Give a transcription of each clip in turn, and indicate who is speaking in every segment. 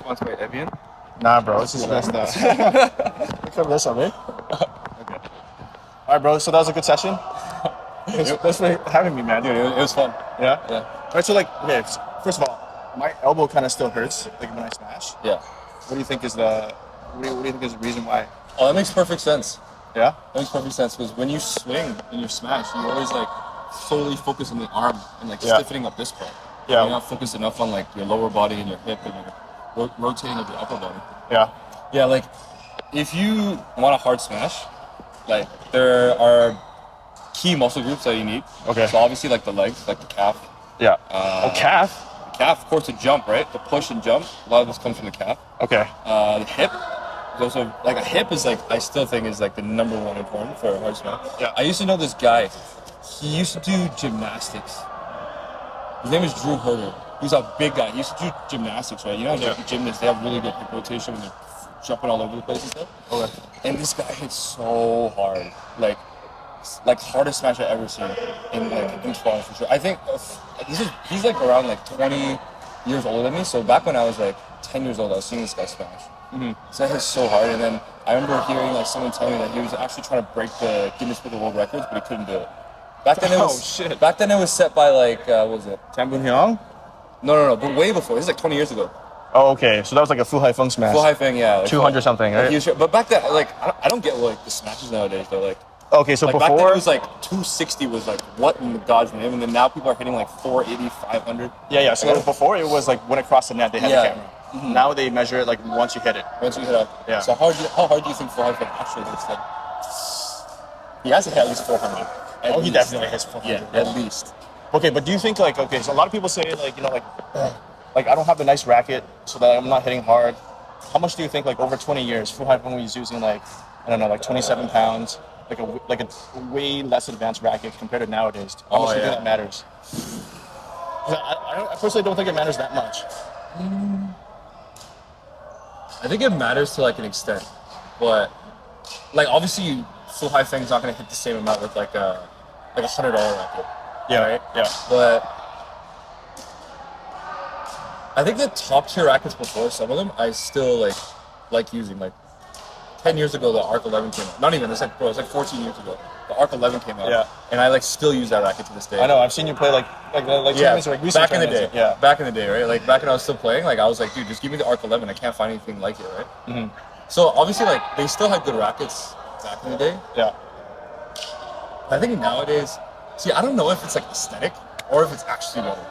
Speaker 1: sponsored by Evian?
Speaker 2: Nah, bro, this is messed up. Cover this on me. Okay. All right, bro. So that was a good session. Thanks for having me, man.
Speaker 1: Dude, it was fun.
Speaker 2: Yeah.
Speaker 1: Yeah.
Speaker 2: All right. So okay. First of all, my elbow kind of still hurts, like when I smash.
Speaker 1: Yeah.
Speaker 2: What do you think is the reason why?
Speaker 1: Oh, that makes perfect sense.
Speaker 2: Yeah.
Speaker 1: That makes perfect sense because when you swing and you smash, you always like solely focus on the arm and like stiffening up this part.
Speaker 2: Yeah.
Speaker 1: You're not focused enough on like your lower body and your hip and your rotating of your upper body.
Speaker 2: Yeah.
Speaker 1: Yeah, like if you want a hard smash, like there are key muscle groups that you need.
Speaker 2: Okay.
Speaker 1: So obviously like the legs, like the calf.
Speaker 2: Yeah. Calf.
Speaker 1: The calf, of course, to jump, right? The push and jump. A lot of this comes from the calf.
Speaker 2: Okay.
Speaker 1: The hip. Also, like a hip is like I still think is like the number one important for a hard smash.
Speaker 2: Yeah.
Speaker 1: I used to know this guy. He used to do gymnastics. His name is Josh Hurlburt-Yu. He's a big guy. He used to do gymnastics, right? You know, like gymnasts, they have really good hip rotation when they're jumping all over the place and stuff.
Speaker 2: Okay.
Speaker 1: And this guy hits so hard, like hardest smash I've ever seen in Toronto for sure. I think he's like around like 20 years older than me. So back when I was like 10 years old, I was seeing this guy smash. Mm-hmm. So that hits so hard, and then I remember hearing like someone tell me that he was actually trying to break the Guinness Book of World Records, but he couldn't do it. Back then it was set by like what was it?
Speaker 2: Tan Boon Hyung?
Speaker 1: No, but way before. This is like 20 years ago.
Speaker 2: Oh, okay. So that was like a Fu Hai Feng smash.
Speaker 1: Fu Hai Feng, yeah. Like
Speaker 2: 200 something, right?
Speaker 1: But back then, like I don't get like the smashes nowadays though. Like
Speaker 2: okay, so
Speaker 1: like
Speaker 2: before
Speaker 1: back then it was like 260 was like what in God's name, and then now people are hitting like 480, 500.
Speaker 2: Yeah. So before it was like when it crossed the net, they had the camera.
Speaker 1: Mm-hmm.
Speaker 2: Now they measure it like once you hit it.
Speaker 1: Once you hit up.
Speaker 2: Yeah.
Speaker 1: So how hard do you think Fu Hai Feng actually hits then? He has to hit at least 400.
Speaker 2: He definitely hits 400.
Speaker 1: Yeah, at least.
Speaker 2: Okay, but do you think so a lot of people say like I don't have the nice racket, so that I'm not hitting hard. How much do you think like over 20 years, Fu Hai Feng was using like 27 pounds, like a way less advanced racket compared to nowadays? How much do you think that matters? I personally don't think it matters that much.
Speaker 1: I think it matters to like an extent, but like obviously Fu Hai Feng's not gonna hit the same amount with like a $100 racket.
Speaker 2: Yeah,
Speaker 1: right.
Speaker 2: Yeah.
Speaker 1: But I think the top tier rackets before, some of them I still like using. Like 10 years ago, the Arc 11 came out. Not even. It's like 14 years ago. The Arc 11 came out. Yeah. And I like still use that racket to this day.
Speaker 2: I know. I've seen you play like tournaments, like recent
Speaker 1: back in the day.
Speaker 2: Yeah.
Speaker 1: Back in the day, right? Like back when I was still playing, like I was like, dude, just give me the Arc 11. I can't find anything like it, right? Mm-hmm. So obviously, like they still had good rackets back in the day.
Speaker 2: Yeah.
Speaker 1: I think nowadays, I don't know if it's like aesthetic or if it's actually better.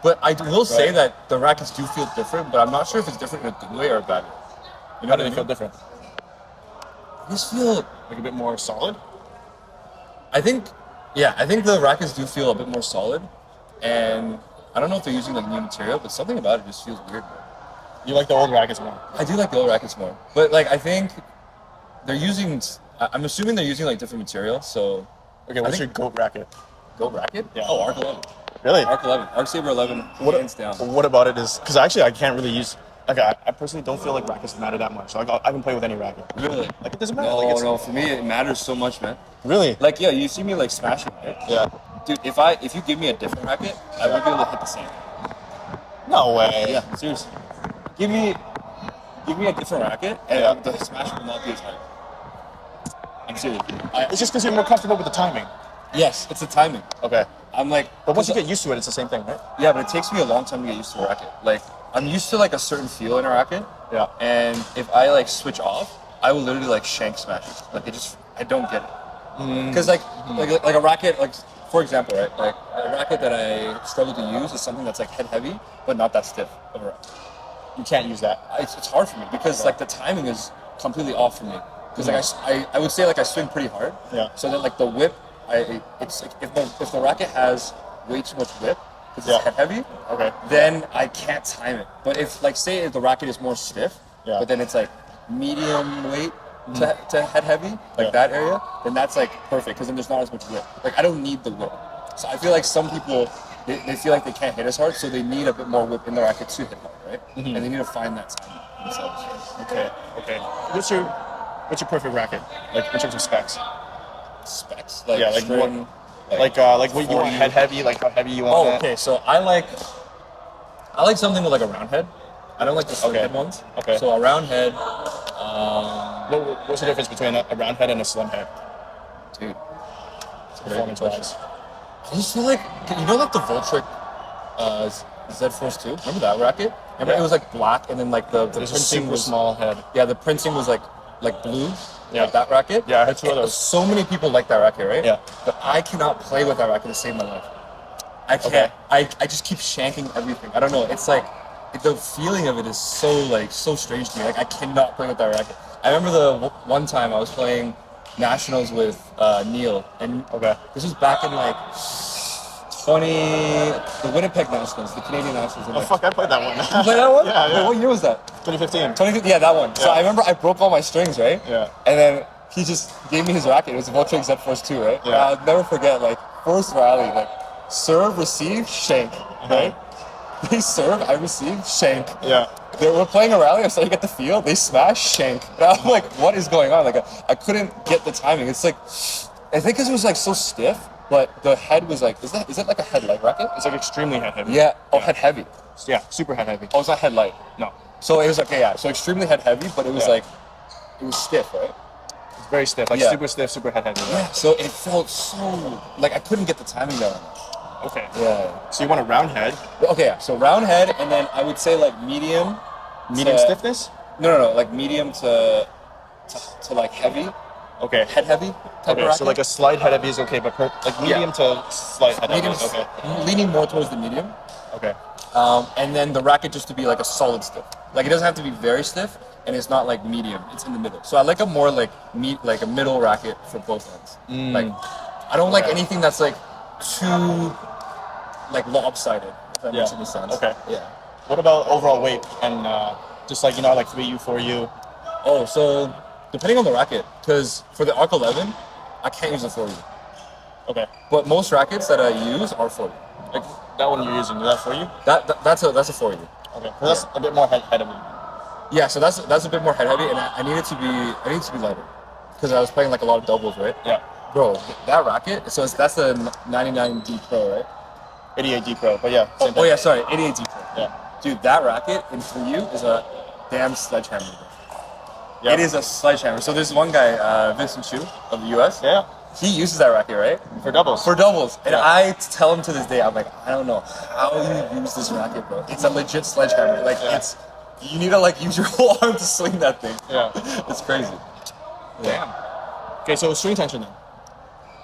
Speaker 1: But I will say that the rackets do feel different, but I'm not sure if it's different in a good way or a bad way. You know
Speaker 2: How do they feel different?
Speaker 1: I just feel
Speaker 2: like a bit more solid.
Speaker 1: I think the rackets do feel a bit more solid, and I don't know if they're using like new material, but something about it just feels weird.
Speaker 2: You like the old rackets more?
Speaker 1: I do like the old rackets more, but like I think they're using. I'm assuming they're using like different material. So
Speaker 2: okay, what's your GOAT racket?
Speaker 1: GOAT racket?
Speaker 2: Yeah.
Speaker 1: Oh, Arc 11.
Speaker 2: Really?
Speaker 1: Arc 11. Arc Saber 11. Hands down.
Speaker 2: What about it is because actually I can't really use. Like I personally don't feel like rackets matter that much. Like I can play with any racket.
Speaker 1: Really?
Speaker 2: Like it doesn't matter.
Speaker 1: No. For me, it matters so much, man.
Speaker 2: Really?
Speaker 1: Like you see me like smashing, right?
Speaker 2: Yeah.
Speaker 1: Dude, if you give me a different racket, I won't be able to hit the same.
Speaker 2: No way.
Speaker 1: Yeah, seriously. Give me a different racket, and the smash will not be as hard. I'm serious.
Speaker 2: It's just because you're more comfortable with the timing.
Speaker 1: Yes, it's the timing.
Speaker 2: Okay.
Speaker 1: I'm like,
Speaker 2: but once you get used to it, it's the same thing, right?
Speaker 1: Yeah, but it takes me a long time to get used to a racket. Like, I'm used to like a certain feel in a racket. Yeah. And if I like switch off, I will literally like shank smash it. Like I don't get it. Because like a racket, like for example, right? Like a racket that I struggle to use is something that's like head heavy, but not that stiff of a racket.
Speaker 2: You can't use that.
Speaker 1: It's hard for me because like the timing is completely off for me. Because like I would say like I swing pretty hard. Yeah. So then like the whip, it's like if the racket has way too much whip, because it's head heavy, then I can't time it. But if like say if the racket is more stiff, but then it's like medium weight to head heavy, like that area, then that's like perfect because then there's not as much whip. Like I don't need the whip. So I feel like some people they feel like they can't hit as hard, so they need a bit more whip in the racket to hit hard, right? Mm-hmm. And they need to find that time themselves.
Speaker 2: Okay. What's your perfect racket? Like in terms of specs?
Speaker 1: Specs? Like
Speaker 2: like
Speaker 1: string,
Speaker 2: what you want head heavy, like how heavy you want it.
Speaker 1: Okay, so I like something with like a round head. I don't like the slim head ones.
Speaker 2: Okay.
Speaker 1: So a round head.
Speaker 2: What's the difference between a round head and a slim head?
Speaker 1: Dude,
Speaker 2: performance-wise.
Speaker 1: I just feel like, you know, like the Voltric Z Force 2? Remember that racket? Remember it was like black, and then like the printing was
Speaker 2: small head.
Speaker 1: Yeah, the printing was like blue.
Speaker 2: Yeah.
Speaker 1: Like that racket.
Speaker 2: Yeah, I had two of those.
Speaker 1: So many people like that racket, right?
Speaker 2: Yeah.
Speaker 1: But I cannot play with that racket to save my life. I can't.
Speaker 2: Okay.
Speaker 1: I just keep shanking everything. I don't know. It's like the feeling of it is so strange to me. Like I cannot play with that racket. I remember the one time I was playing nationals with Neil, and this was back in like the Winnipeg Nationals, the Canadian Nationals.
Speaker 2: Oh fuck! I played that one.
Speaker 1: You played that one?
Speaker 2: Yeah.
Speaker 1: What year was that?
Speaker 2: 2015.
Speaker 1: 2015. Yeah, that one. Yeah. So I remember I broke all my strings, right?
Speaker 2: Yeah.
Speaker 1: And then he just gave me his racket. It was a Voltric Z Force 2, right?
Speaker 2: Yeah.
Speaker 1: I'll never forget, like, first rally, like, serve, receive, shank, right? They serve, I receive, shank.
Speaker 2: Yeah.
Speaker 1: We're playing a rally, I'm starting to get the feel, they smash, shank. And I'm like, what is going on? Like, I couldn't get the timing. It's like, I think because it was, like, so stiff, but the head was like, is it like a head light racket?
Speaker 2: It's like extremely head heavy.
Speaker 1: Yeah. Oh, head heavy.
Speaker 2: Yeah, super head heavy.
Speaker 1: Oh, it's not head light.
Speaker 2: No.
Speaker 1: So it was okay, yeah. So extremely head heavy, but it was like, it was stiff, right?
Speaker 2: It's very stiff, like super stiff, super head heavy.
Speaker 1: Yeah. So it felt so, like I couldn't get the timing down.
Speaker 2: Okay.
Speaker 1: Yeah.
Speaker 2: So you want a round head?
Speaker 1: Okay, yeah. So round head, and then I would say like medium.
Speaker 2: Medium stiffness?
Speaker 1: No. Like medium to like heavy.
Speaker 2: Okay.
Speaker 1: Head heavy type of racket.
Speaker 2: So like a slight head heavy is okay, but like medium to slight head heavy. Okay.
Speaker 1: Leaning more towards the medium.
Speaker 2: Okay.
Speaker 1: And then the racket just to be like a solid stiff. Like it doesn't have to be very stiff, and it's not like medium. It's in the middle. So I like a more like a middle racket for both ends. Like I don't like anything that's like too like lopsided. If that makes any sense.
Speaker 2: Okay.
Speaker 1: Yeah.
Speaker 2: What about overall weight and just like like 3U, 4U?
Speaker 1: Oh, so depending on the racket, because for the Arc 11, I can't use a 4U.
Speaker 2: Okay.
Speaker 1: But most rackets that I use are 4U.
Speaker 2: Like that one you're using, is that for you?
Speaker 1: That's a 4U.
Speaker 2: Okay. That's a bit more head heavy.
Speaker 1: Yeah, so that's a bit more head heavy, and I need it to be lighter, because I was playing like a lot of doubles, right?
Speaker 2: Yeah.
Speaker 1: Bro, that racket. So that's the 99D Pro, right?
Speaker 2: 88D Pro, but yeah.
Speaker 1: Oh yeah, sorry, 88D Pro.
Speaker 2: Yeah.
Speaker 1: Dude, that racket in 3U is a damn sledgehammer.
Speaker 2: Yeah.
Speaker 1: It is a sledgehammer. So there's one guy, Vincent Chu of the US.
Speaker 2: Yeah.
Speaker 1: He uses that racket, right?
Speaker 2: For doubles.
Speaker 1: And I tell him to this day, I'm like, I don't know how you use this racket, bro. It's a legit sledgehammer. Like you need to like use your whole arm to swing that thing.
Speaker 2: Yeah.
Speaker 1: It's crazy.
Speaker 2: Damn. Okay, so string tension then.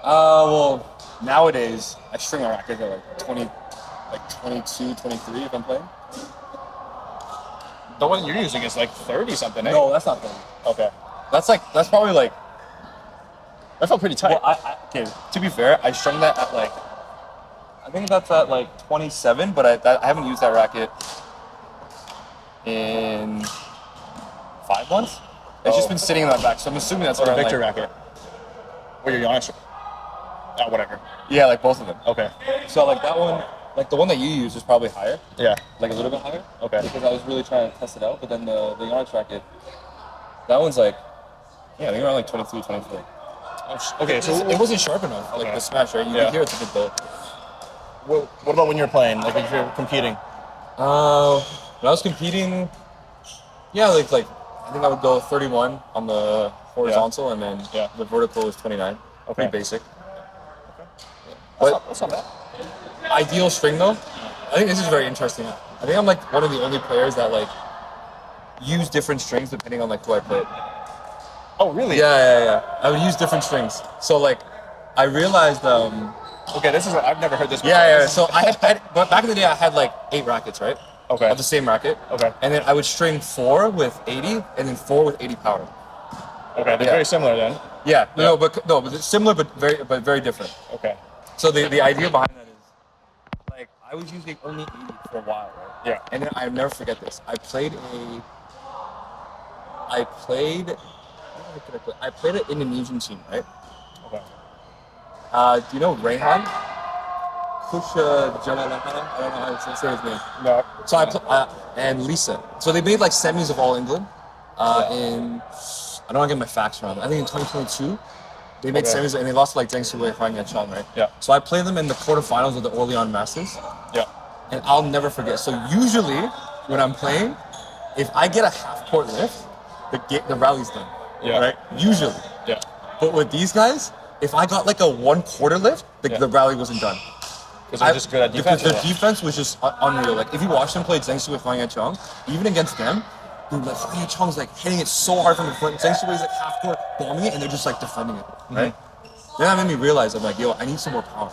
Speaker 1: Well, nowadays I string my racket at like 22, 23 if I'm playing.
Speaker 2: The one you're using is like 30 something, eh?
Speaker 1: No, that's not 30.
Speaker 2: Okay.
Speaker 1: That's probably like.
Speaker 2: That felt pretty tight.
Speaker 1: Well, okay, to be fair, I strung that at like, I think that's at like 27, but I haven't used that racket in 5 months. It's just been sitting in my back, so I'm assuming that's
Speaker 2: the
Speaker 1: around
Speaker 2: Victor
Speaker 1: like,
Speaker 2: racket. Or your Giannis. Whatever.
Speaker 1: Yeah, like both of them.
Speaker 2: Okay.
Speaker 1: So like that one, like the one that you use is probably higher.
Speaker 2: Yeah.
Speaker 1: Like a little bit higher.
Speaker 2: Okay.
Speaker 1: Because I was really trying to test it out, but then the Giannis racket, that one's like, I think around like 23, 24.
Speaker 2: Okay, so
Speaker 1: it wasn't sharp enough, like the smash, right? You could hear it's a bit dull.
Speaker 2: What about when you're playing, like if you're competing?
Speaker 1: When I was competing, like I think I would go 31 on the horizontal, and then the vertical is 29.
Speaker 2: Okay.
Speaker 1: Pretty basic.
Speaker 2: Okay.
Speaker 1: But
Speaker 2: that's not bad.
Speaker 1: Ideal string though, I think this is very interesting. I think I'm like one of the only players that like use different strings depending on like who I play.
Speaker 2: Oh, really?
Speaker 1: Yeah. I would use different strings. So like, I realized.
Speaker 2: Okay, I've never heard this before.
Speaker 1: Yeah. So but back in the day, I had like 8 rackets, right?
Speaker 2: Okay.
Speaker 1: Of the same racket.
Speaker 2: Okay.
Speaker 1: And then I would string 4 with 80, and then 4 with 80 power.
Speaker 2: Okay, they're very similar then.
Speaker 1: Yeah. No, but it's similar, but very different.
Speaker 2: Okay.
Speaker 1: So the idea behind that is, like, I was using only 80 for a while, right?
Speaker 2: Yeah.
Speaker 1: And then I'll never forget this. I played an Indonesian team, right?
Speaker 2: Okay.
Speaker 1: Do you know Rehan? Kusha Jalalana? I don't know how to say his name.
Speaker 2: No.
Speaker 1: So and Lisa. So they made like semis of All England in, I don't want to get my facts wrong. I think in 2022, they made semis and they lost to like Deng Siwei, Huang Yanchang, right?
Speaker 2: Yeah.
Speaker 1: So I played them in the quarterfinals of the Orleans Masters.
Speaker 2: Yeah.
Speaker 1: And I'll never forget. So usually when I'm playing, if I get a half court lift, the rally's done.
Speaker 2: Yeah.
Speaker 1: Right? Usually.
Speaker 2: Yeah.
Speaker 1: But with these guys, if I got like a 1/4 lift, the rally wasn't done.
Speaker 2: Because they're just good at defense.
Speaker 1: Because their defense was just unreal. Like if you watch them play Zheng Sui with Huang Yachong, even against them, dude, like Huang Yachong's like hitting it so hard from the front. Zheng Sui's like half court bombing it, and they're just like defending it. Right? Then that made me realize I'm like, yo, I need some more power.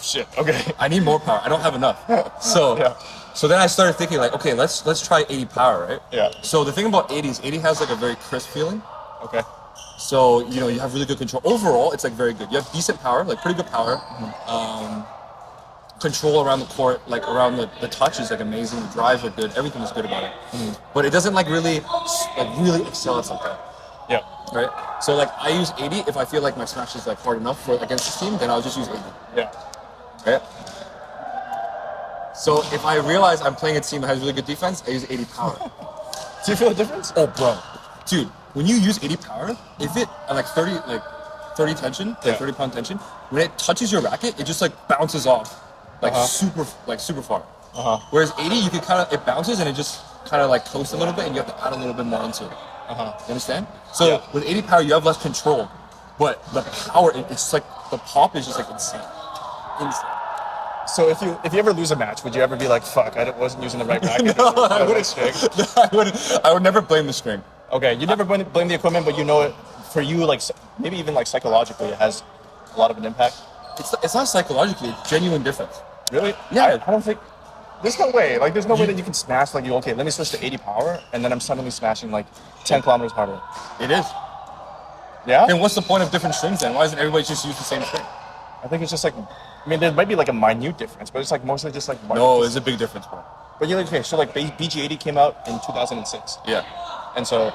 Speaker 2: Shit. Okay.
Speaker 1: I need more power. I don't have enough. So so then I started thinking like, okay, let's try 80 power, right?
Speaker 2: Yeah.
Speaker 1: So the thing about 80 is 80 has like a very crisp feeling.
Speaker 2: Okay.
Speaker 1: So you know you have really good control. Overall, it's like very good. You have decent power, like pretty good power. Control around the court, like around the touch is like amazing. The drives are good. Everything is good about it. But it doesn't like really excel at something.
Speaker 2: Yeah.
Speaker 1: Right. So like I use 80 if I feel like my smash is like hard enough for against this team, then I'll just use 80.
Speaker 2: Yeah.
Speaker 1: Right. So if I realize I'm playing a team that has really good defense, I use 80 power.
Speaker 2: Do you feel the difference?
Speaker 1: Oh, bro, dude, when you use 80 power, if it like 30 tension, like 30-pound tension, when it touches your racket, it just like bounces off. Like super far. Whereas 80, you can it bounces and it just kind of like coasts a little bit, and you have to add a little bit more into it. You understand? So with 80 power, you have less control, but the power, it's like the pop is just like insane.
Speaker 2: So if you ever lose a match, would you ever be like, fuck, I wasn't using the right racket?
Speaker 1: No, I wouldn't. I would never blame the string.
Speaker 2: Okay, you never blame the equipment, but you know it for you, like maybe even like psychologically, it has a lot of an impact.
Speaker 1: It's not psychologically, it's genuine difference.
Speaker 2: Really?
Speaker 1: Yeah.
Speaker 2: I don't think. There's no way. Like, there's no way that you can smash like okay, let me switch to 80 power, and then I'm suddenly smashing like 10 kilometers harder.
Speaker 1: It is.
Speaker 2: Yeah.
Speaker 1: And what's the point of different strings then? Why doesn't everybody just use the same string?
Speaker 2: I think it's just like, I mean, there might be like a minute difference, but it's like mostly just like.
Speaker 1: No, there's a big difference, bro.
Speaker 2: But you're like, okay, so like BG80 came out in 2006.
Speaker 1: Yeah.
Speaker 2: And so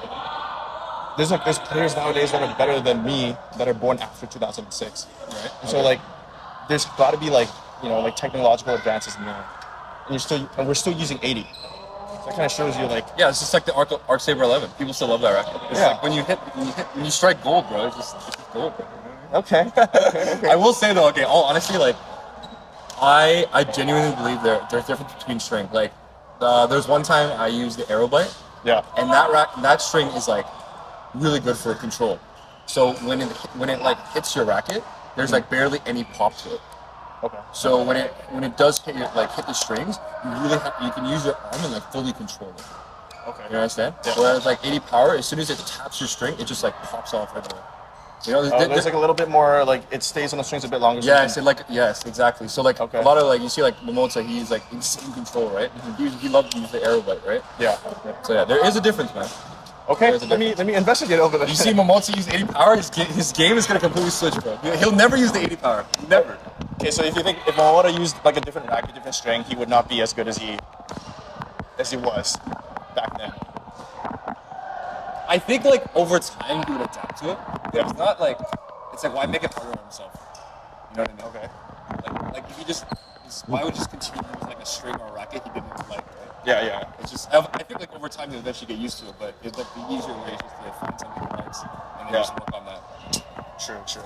Speaker 2: there's players nowadays that are better than me that are born after 2006.
Speaker 1: Right.
Speaker 2: And so like, there's got to be like, you know, like technological advances in there, and we're still using 80. So that kind of shows you like.
Speaker 1: Yeah, it's just like the Arc Saber 11. People still love that racket. It's like when you strike gold, bro. It's just gold, bro.
Speaker 2: Okay.
Speaker 1: I will say though, okay, all honesty, like I genuinely believe there's a difference between string. Like there's one time I used the Aerobite.
Speaker 2: Yeah.
Speaker 1: And that string is like really good for control. So when it like hits your racket, there's like barely any pop to it.
Speaker 2: Okay.
Speaker 1: So when it does hit the strings, you can use your arm and like fully control it.
Speaker 2: Okay.
Speaker 1: You understand?
Speaker 2: Yeah.
Speaker 1: Whereas like 80 power, as soon as it taps your string, it just like pops off right away. You know,
Speaker 2: there's like a little bit more like it stays on the strings a bit longer.
Speaker 1: Yeah, so yes, exactly. So like a lot of like you see like Momota, he's like insane control, right? He loves to use the Aerobite, right?
Speaker 2: Yeah.
Speaker 1: So yeah, there is a difference, man.
Speaker 2: Okay, let me investigate over that.
Speaker 1: You see Momota use 80 power, his game is gonna completely switch, bro. He'll never use the 80 power, never.
Speaker 2: Okay, so if Momota used like a different racket, different string, he would not be as good as he was back then.
Speaker 1: I think like over time he would adapt to it. It's not like it's like why make it harder on himself? You know what I mean? Okay. Like if he why would he just continue with like a string or a racket he didn't like, right?
Speaker 2: Yeah.
Speaker 1: It's just I think like over time he'll eventually get used to it, but it's like the easier way is just to find something he likes and then just work on that.
Speaker 2: True.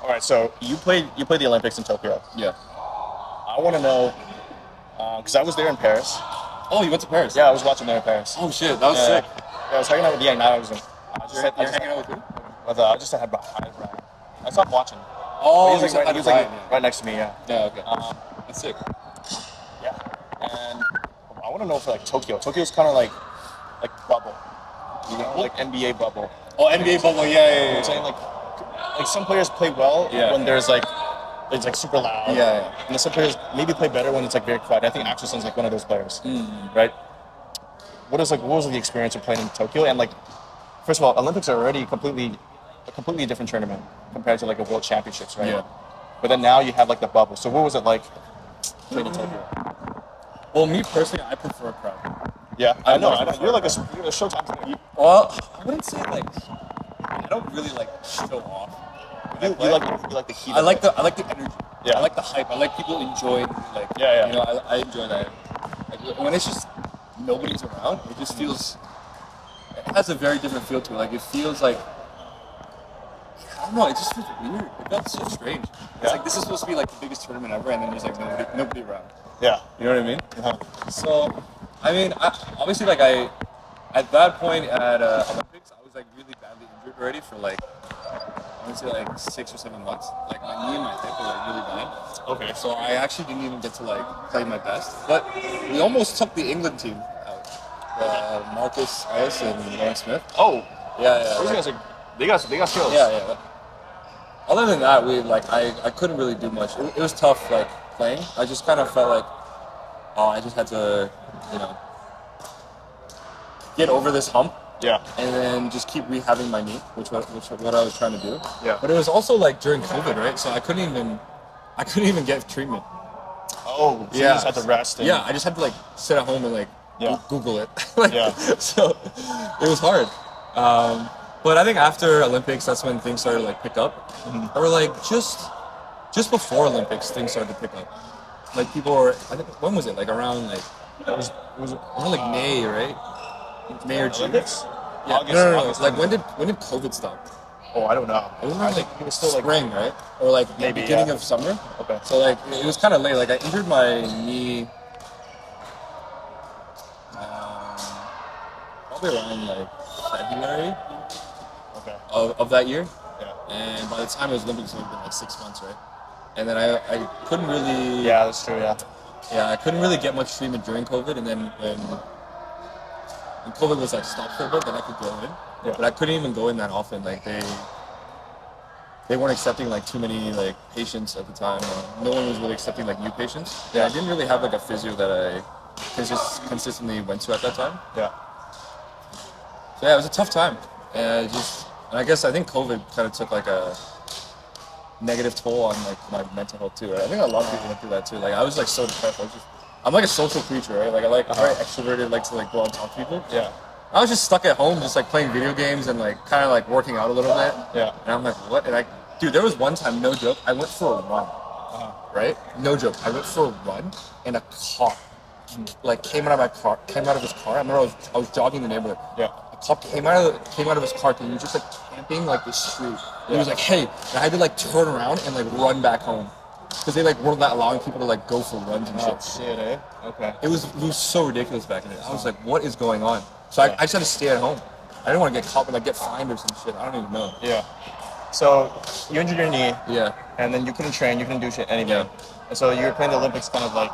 Speaker 2: All right, so you played the Olympics in Tokyo.
Speaker 1: Yeah.
Speaker 2: I want to know because I was there in Paris.
Speaker 1: Oh, you went to Paris?
Speaker 2: Yeah, I was watching there in Paris.
Speaker 1: Oh shit, that was sick.
Speaker 2: Yeah, I was hanging out with Yang. Now I was
Speaker 1: You're hanging out with who?
Speaker 2: I just had Brian. I stopped watching.
Speaker 1: Oh,
Speaker 2: he was like right next to me. Yeah.
Speaker 1: Yeah. Okay. That's sick.
Speaker 2: Yeah. And I want to know for like Tokyo. Tokyo's kind of like bubble. You know, like NBA bubble.
Speaker 1: Oh, NBA bubble. Yeah.
Speaker 2: I'm saying like some players play well when it's like super loud.
Speaker 1: Yeah.
Speaker 2: And then some players maybe play better when it's like very quiet. I think Axelson's like one of those players. Right. What was the experience of playing in Tokyo? And like, first of all, Olympics are already a completely different tournament compared to like a World Championships, right? Yeah. But then now you have like the bubble. So what was it like playing in Tokyo?
Speaker 1: Well, me personally, I prefer a crowd.
Speaker 2: Yeah, I know. You're a Showtime.
Speaker 1: Well, I wouldn't say like I don't really like show off.
Speaker 2: You like the heat.
Speaker 1: I like the energy.
Speaker 2: Yeah.
Speaker 1: I like the hype. I like people enjoying like.
Speaker 2: Yeah.
Speaker 1: You know, I enjoy that. Like, when it's just nobody's around, it just feels. It has a very different feel to it. Like it feels like. I don't know. It just feels weird. It felt so strange. It's like this is supposed to be like the biggest tournament ever, and then there's like nobody around.
Speaker 2: Yeah.
Speaker 1: You know what I mean?
Speaker 2: Uh-huh.
Speaker 1: So I mean, obviously, like at that point at Olympics, I was like really badly injured already for like I want to say like 6 or 7 months. Like my knee and my hip were like really bad.
Speaker 2: Okay.
Speaker 1: So I actually didn't even get to like play my best. But we almost took the England team out. Marcus Ellis and Lauren Smith.
Speaker 2: Oh.
Speaker 1: Yeah.
Speaker 2: Those guys are they got skills.
Speaker 1: Yeah. Other than that, I couldn't really do much. It was tough like playing. I just kind of felt like I just had to, get over this hump.
Speaker 2: Yeah.
Speaker 1: And then just keep rehabbing my knee, which what I was trying to do.
Speaker 2: Yeah.
Speaker 1: But it was also like during COVID, right? So I couldn't even get treatment.
Speaker 2: Oh, so you just had to rest.
Speaker 1: Yeah, I just had to like sit at home and like Google it. So it was hard. But I think after Olympics, that's when things started to like pick up. Mm-hmm. Or like just before Olympics, things started to pick up. Like people were, I think, when was it? Like around like it was around like May, right? May or June.
Speaker 2: Olympics?
Speaker 1: Yeah.
Speaker 2: August,
Speaker 1: No.
Speaker 2: August,
Speaker 1: Like when did COVID stop?
Speaker 2: Oh, I don't know.
Speaker 1: It was around like
Speaker 2: it was still
Speaker 1: spring, right? Or like
Speaker 2: maybe
Speaker 1: beginning of summer.
Speaker 2: Okay.
Speaker 1: So like it was kind of late. Like I injured my knee probably around like February of that year. Yeah. And by the time it was Olympics, it would have been like 6 months, right? And then I couldn't really.
Speaker 2: Yeah, that's true. Yeah.
Speaker 1: Yeah, I couldn't really get much treatment during COVID, and then when COVID was like stopped for a bit, then I could go in. Yeah. But I couldn't even go in that often. Like they weren't accepting like too many like patients at the time. No one was really accepting like new patients. Yeah. I didn't really have like a physio that I consistently went to at that time.
Speaker 2: Yeah.
Speaker 1: So yeah, it was a tough time. And I think COVID kind of took like a negative toll on like my mental health too. Right? I think a lot of people went through that too. Like I was like so depressed. I'm like a social creature, right? Like I'm very extroverted, like to like go out and talk to people.
Speaker 2: Yeah.
Speaker 1: I was just stuck at home, just like playing video games and like kind of like working out a little bit.
Speaker 2: Yeah.
Speaker 1: And I'm like, what? And dude, there was one time, no joke, I went for a run. Right? No joke. I went for a run and a cop like came out of his car. I remember I was jogging the neighborhood. Yeah. A cop came out of his car and he was just like camping like the street. He was like, hey, and I had to like turn around and like run back home. Because they like weren't allowing people to like go for runs and shit.
Speaker 2: Oh shit, eh? Okay.
Speaker 1: It was so ridiculous back in the day. I was like, what is going on? So I just had to stay at home. I didn't want to get caught and like get fined or some shit. I don't even know.
Speaker 2: Yeah. So you injured your knee.
Speaker 1: Yeah.
Speaker 2: And then you couldn't train. You couldn't do shit anyway.
Speaker 1: Yeah.
Speaker 2: And so you were playing the Olympics kind of like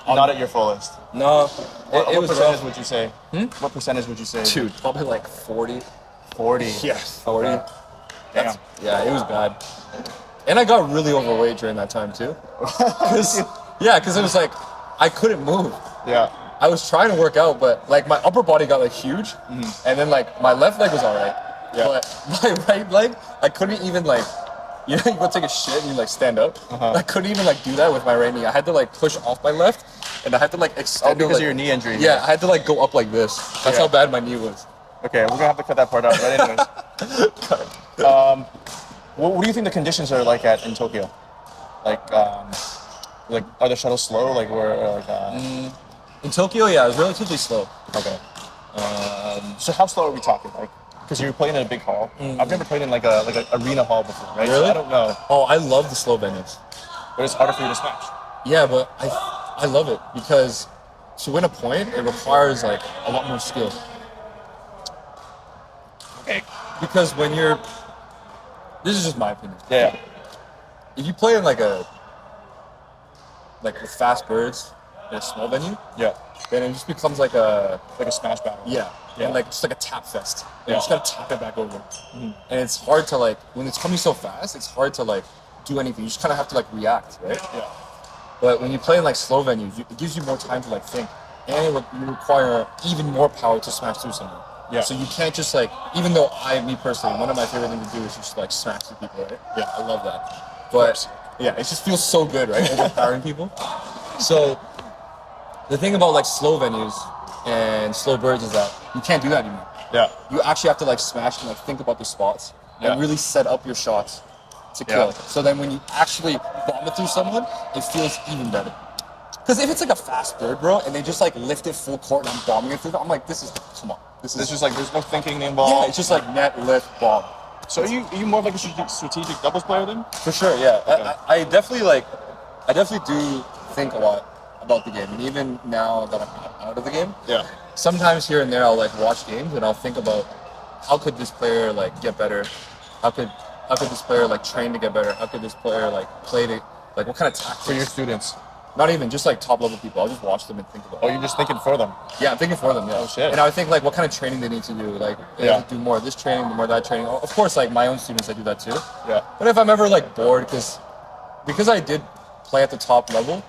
Speaker 2: not at your fullest.
Speaker 1: No.
Speaker 2: What percentage would you say? What percentage would you say?
Speaker 1: Dude, probably like 40.
Speaker 2: 40.
Speaker 1: Yes. 40.
Speaker 2: Damn.
Speaker 1: Yeah, it was bad. And I got really overweight during that time too. Because it was like I couldn't move.
Speaker 2: Yeah.
Speaker 1: I was trying to work out, but like my upper body got like huge, and then like my left leg was alright, but my right leg, I couldn't even like, you go take a shit and you like stand up. I couldn't even like do that with my right knee. I had to like push off my left, and I had to like extend.
Speaker 2: Oh, because of your knee injury.
Speaker 1: Yeah, I had to like go up like this. That's how bad my knee was.
Speaker 2: Okay, we're gonna have to cut that part out. But anyways, what do you think the conditions are like in Tokyo? Like are the shuttles slow? Like
Speaker 1: in Tokyo, yeah, it was relatively slow.
Speaker 2: Okay. So how slow are we talking? Like, because you're playing in a big hall. I've never played in like an arena hall before, right?
Speaker 1: Really?
Speaker 2: So I don't know.
Speaker 1: Oh, I love the slow venues.
Speaker 2: But it's harder for you to smash.
Speaker 1: Yeah, but I love it because to win a point, it requires like a lot more skill.
Speaker 2: Okay.
Speaker 1: Because this is just my opinion.
Speaker 2: Yeah.
Speaker 1: If you play in like with fast birds in a small venue, then it just becomes like a
Speaker 2: smash battle.
Speaker 1: Yeah. And like just like a tap fest. You just gotta tap it back over. And it's hard to like when it's coming so fast, it's hard to like do anything. You just kind of have to like react, right? Yeah. But when you play in like slow venues, it gives you more time to like think, and you require even more power to smash through someone. Yeah. So you can't just like, even though me personally, one of my favorite things to do is just like smash through people, right? Yeah, I love that. But yeah, it just feels so good, right? Overpowering people. So the thing about like slow venues and slow birds is that you can't do that anymore. Yeah. You actually have to like smash and like think about the spots and really set up your shots to kill. So then when you actually bomb it through someone, it feels even better. Because if it's like a fast bird, bro, and they just like lift it full court and I'm bombing it through them, I'm like, come on. This is
Speaker 2: just like, there's no thinking involved.
Speaker 1: Yeah, it's just like net, lift, bomb.
Speaker 2: So are you more of like a strategic doubles player then?
Speaker 1: For sure, yeah. Okay. I definitely do think a lot about the game. And even now that I'm out of the game.
Speaker 2: Yeah.
Speaker 1: Sometimes here and there I'll like watch games and I'll think about how could this player like get better? How could this player like train to get better? How could this player like play to like what kind of tactics?
Speaker 2: For your students.
Speaker 1: Not even just like top level people. I'll just watch them and think about.
Speaker 2: Oh, you're just thinking for them.
Speaker 1: Yeah, I'm thinking for them. Yeah.
Speaker 2: Oh shit.
Speaker 1: And I would think like what kind of training they need to do. Like they have to do more of this training, more of that training. Of course, like my own students, I do that too.
Speaker 2: Yeah.
Speaker 1: But if I'm ever like bored, because I did play at the top level,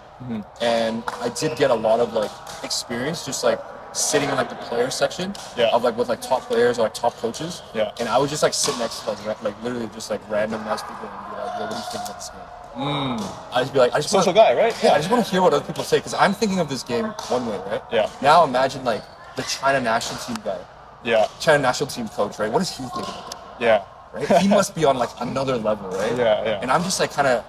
Speaker 1: and I did get a lot of like experience, just like sitting in like the player section of like with like top players or like top coaches.
Speaker 2: Yeah.
Speaker 1: And I would just like sit next to like literally just like random ass people and be like, yo, what do you think about this game? I just be like,
Speaker 2: social guy, right?
Speaker 1: Yeah, I just want to hear what other people say because I'm thinking of this game one way, right?
Speaker 2: Yeah.
Speaker 1: Now imagine like the China national team guy.
Speaker 2: Yeah.
Speaker 1: China national team coach, right? What does he think about that?
Speaker 2: Yeah.
Speaker 1: Right? He must be on like another level, right?
Speaker 2: Yeah, yeah.
Speaker 1: And I'm just like kind of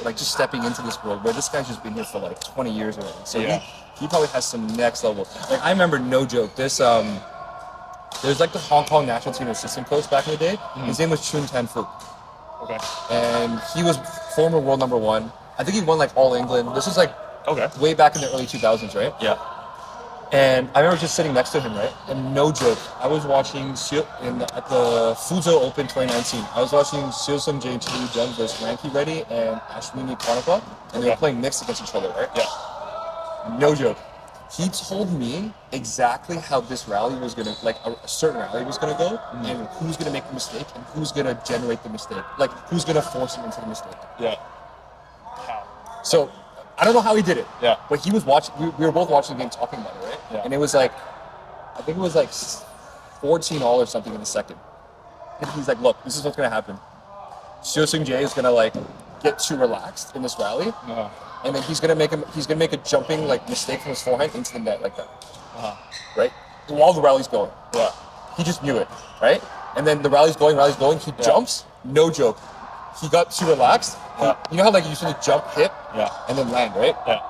Speaker 1: like just stepping into this world where this guy's just been here for like 20 years already. So he probably has some next level. Like I remember, no joke, this there's like the Hong Kong national team assistant coach back in the day. His name was Chun Tan-Fu.
Speaker 2: Okay.
Speaker 1: And he was former world number 1. I think he won like All England. This was like way back in the early 2000s, right?
Speaker 2: Yeah.
Speaker 1: And I remember just sitting next to him, right? And no joke, I was watching at the Fuzhou Open 2019. I was watching Seo Sung-jae, Chi Jung versus Ranky Reddy and Ashwini Ponnappa, and they were playing mixed against each other, right?
Speaker 2: Yeah.
Speaker 1: No joke. He told me exactly how this rally was gonna, like a certain rally was gonna go, and who's gonna make the mistake and who's gonna generate the mistake, like who's gonna force him into the mistake.
Speaker 2: Yeah.
Speaker 1: So I don't know how he did it.
Speaker 2: Yeah.
Speaker 1: But he was watching. We were both watching the game, talking about it, right?
Speaker 2: Yeah.
Speaker 1: And it was like, I think it was like 14 all or something in the second. And he's like, "Look, this is what's gonna happen. Seo Sung-jae is gonna like get too relaxed in this rally, and then he's gonna make a jumping like mistake from his forehand into the net like that, right? While the rally's going.
Speaker 2: Yeah.
Speaker 1: He just knew it, right? And then the rally's going. He jumps. No joke. He got too relaxed. You know how like you usually jump, hit, and then land, right?
Speaker 2: Yeah.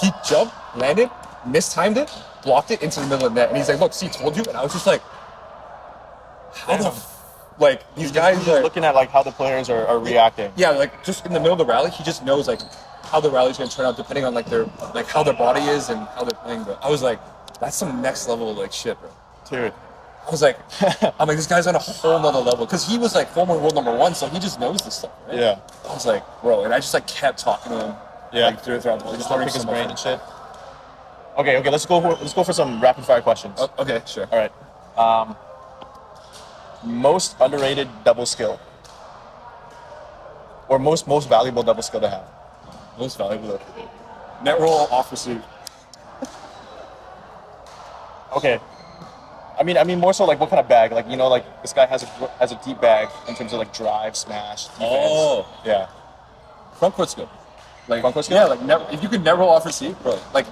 Speaker 1: He jumped, landed, mistimed it, blocked it into the middle of the net, and he's like, "Look, see, told you." And I was just like, "How the like these guys are
Speaker 2: looking at like how the players are reacting."
Speaker 1: Yeah, like just in the middle of the rally, he just knows like how the rally's gonna turn out depending on like their like how their body is and how they're playing. But I was like, that's some next level like shit, bro.
Speaker 2: Dude.
Speaker 1: I was like, this guy's on a whole nother level because he was like former world number 1, so he just knows this stuff, right?
Speaker 2: Yeah.
Speaker 1: I was like, bro, and I just like kept talking to him.
Speaker 2: Yeah.
Speaker 1: Like throughout the
Speaker 2: just learning his brain and shit. Okay, let's go for some rapid fire questions.
Speaker 1: Okay, sure.
Speaker 2: All right. Most underrated double skill, or most valuable double skill to have.
Speaker 1: Most valuable. Net roll off receive.
Speaker 2: Okay. I mean more so like what kind of bag? Like, you know, like this guy has a deep bag in terms of like drive, smash, defense.
Speaker 1: Oh.
Speaker 2: Yeah.
Speaker 1: Front court skill. Like
Speaker 2: front court skill?
Speaker 1: Yeah, like if you could net roll off receive, bro. Like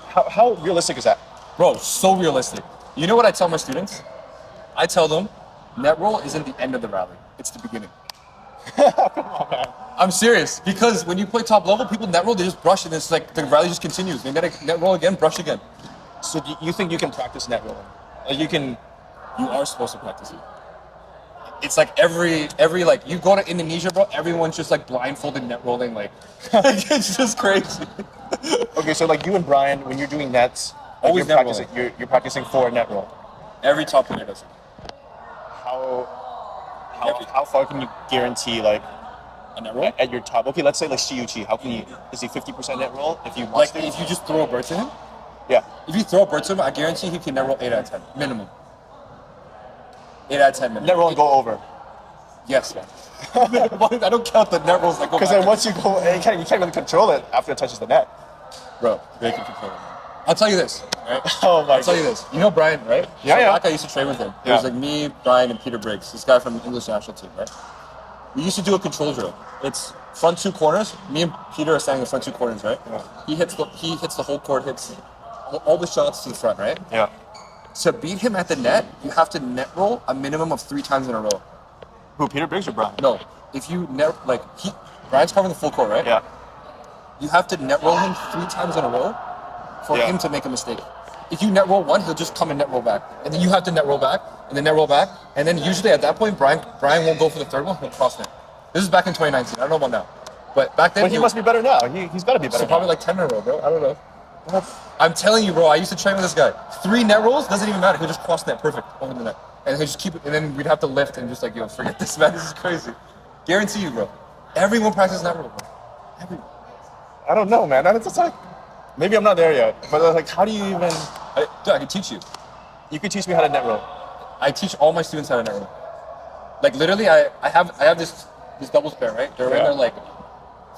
Speaker 2: how realistic is that?
Speaker 1: Bro, so realistic. You know what I tell my students? I tell them, net roll isn't the end of the rally. It's the beginning.
Speaker 2: Come on, man.
Speaker 1: I'm serious. Because when you play top level, people net roll, they just brush and it's like the rally just continues. They net roll again, brush again.
Speaker 2: So do you think you can practice net rolling?
Speaker 1: You are supposed to practice it. It's like every like you go to Indonesia, bro, everyone's just like blindfolded net rolling, like it's just crazy.
Speaker 2: Okay, so like you and Brian, when you're doing nets,
Speaker 1: always
Speaker 2: you're
Speaker 1: net
Speaker 2: practicing.
Speaker 1: rolling.
Speaker 2: You're practicing for a net roll.
Speaker 1: Every top player does it.
Speaker 2: How far can you guarantee like
Speaker 1: a net roll
Speaker 2: at your top? Okay, let's say like Shiuchi. How can you? Is he 50% net roll? If you
Speaker 1: like if you just throw a bird to him.
Speaker 2: Yeah.
Speaker 1: If you throw a bird to him, I guarantee he can net roll 8 out of 10 minimum. 8 out of 10 minimum.
Speaker 2: Net roll and go over.
Speaker 1: Yes, man. I don't count the net rolls that go.
Speaker 2: Because then once you go, you can't really control it after it touches the net.
Speaker 1: Bro, they can control it. I'll tell you this, right?
Speaker 2: Oh my!
Speaker 1: I'll tell you this. You know Brian, right?
Speaker 2: Yeah, yeah.
Speaker 1: Back I used to train with him. It was like me, Brian, and Peter Briggs. This guy from the English national team, right? We used to do a control drill. It's front 2 corners. Me and Peter are standing in the front 2 corners, right?
Speaker 2: Yeah.
Speaker 1: He hits the whole court, hits all the shots to the front, right?
Speaker 2: Yeah.
Speaker 1: To beat him at the net, you have to net roll a minimum of 3 times in a row.
Speaker 2: Who, Peter Briggs or Brian?
Speaker 1: No, if you net Brian's covering the full court, right?
Speaker 2: Yeah.
Speaker 1: You have to net roll him 3 times in a row for him to make a mistake. If you net roll one, he'll just come and net roll back, and then you have to net roll back, and then net roll back, and then usually at that point, Brian won't go for the third one. He'll cross net. This is back in 2019. I don't know about now, but back then.
Speaker 2: But he must be better now. He's got to be better.
Speaker 1: So
Speaker 2: now.
Speaker 1: probably like 10 in a row, bro. I don't know. I'm telling you, bro. I used to train with this guy. 3 net rolls doesn't even matter. He'll just cross net perfect over the net, and he'll just keep it. And then we'd have to lift and just like, yo, forget this, man. This is crazy. Guarantee you, bro. Everyone practices net roll, bro. Everyone.
Speaker 2: I don't know, man. It's like maybe I'm not there yet, but like, how do you even?
Speaker 1: Dude, I can teach you.
Speaker 2: You could teach me how to net roll.
Speaker 1: I teach all my students how to net roll. Like literally, I have this doubles pair, right? They're in their like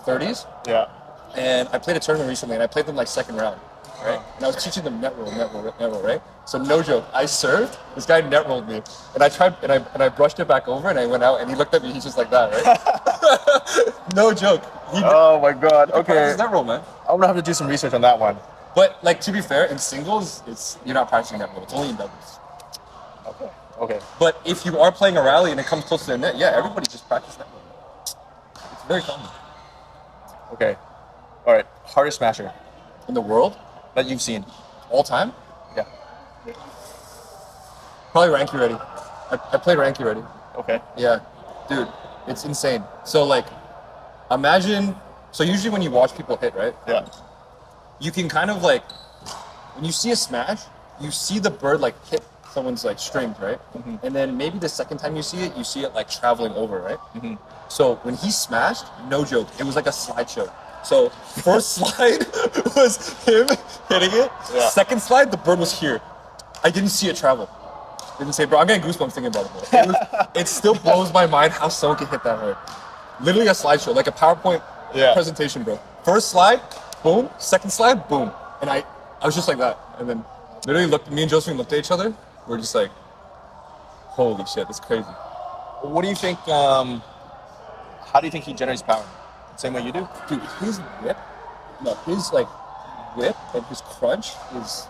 Speaker 1: 30s.
Speaker 2: Yeah.
Speaker 1: And I played a tournament recently, and I played them like second round, right? And I was teaching them net roll, right? So no joke, I served. This guy net rolled me, and I tried, and I brushed it back over, and I went out, and he looked at me. He's just like that, right? No joke.
Speaker 2: Oh my god. Okay.
Speaker 1: It's net roll, man.
Speaker 2: I'm gonna have to do some research on that one.
Speaker 1: But like to be fair, in singles, you're not practicing net roll. It's only in doubles.
Speaker 2: Okay. Okay.
Speaker 1: But if you are playing a rally and it comes close to the net, yeah, everybody just practice net roll. It's very common.
Speaker 2: Okay. All right. Hardest smasher
Speaker 1: In the world,
Speaker 2: that you've seen?
Speaker 1: all time,
Speaker 2: Yeah.
Speaker 1: probably Ranky Ready. I played Ranky Ready.
Speaker 2: Okay.
Speaker 1: Yeah, dude, it's insane. So like, imagine. So usually when you watch people hit, right?
Speaker 2: Yeah.
Speaker 1: You can kind of like, when you see a smash, you see the bird like hit someone's like strings, right?
Speaker 2: Mm-hmm.
Speaker 1: And then maybe the second time you see it like traveling over, right?
Speaker 2: Mm-hmm.
Speaker 1: So when he smashed, no joke, it was like a slideshow. So first slide was him hitting it.
Speaker 2: Yeah.
Speaker 1: Second slide, the bird was here. I didn't see it travel. Didn't say, bro. I'm getting goosebumps thinking about it. Bro. It still blows my mind how someone can hit that hard. Literally a slideshow, like a PowerPoint presentation, bro. First slide, boom. Second slide, boom. And I was just like that. And then literally me and Josephine looked at each other. We're just like, holy shit, that's crazy.
Speaker 2: What do you think? How do you think he generates power? Same way you do?
Speaker 1: Dude, his whip and his crunch is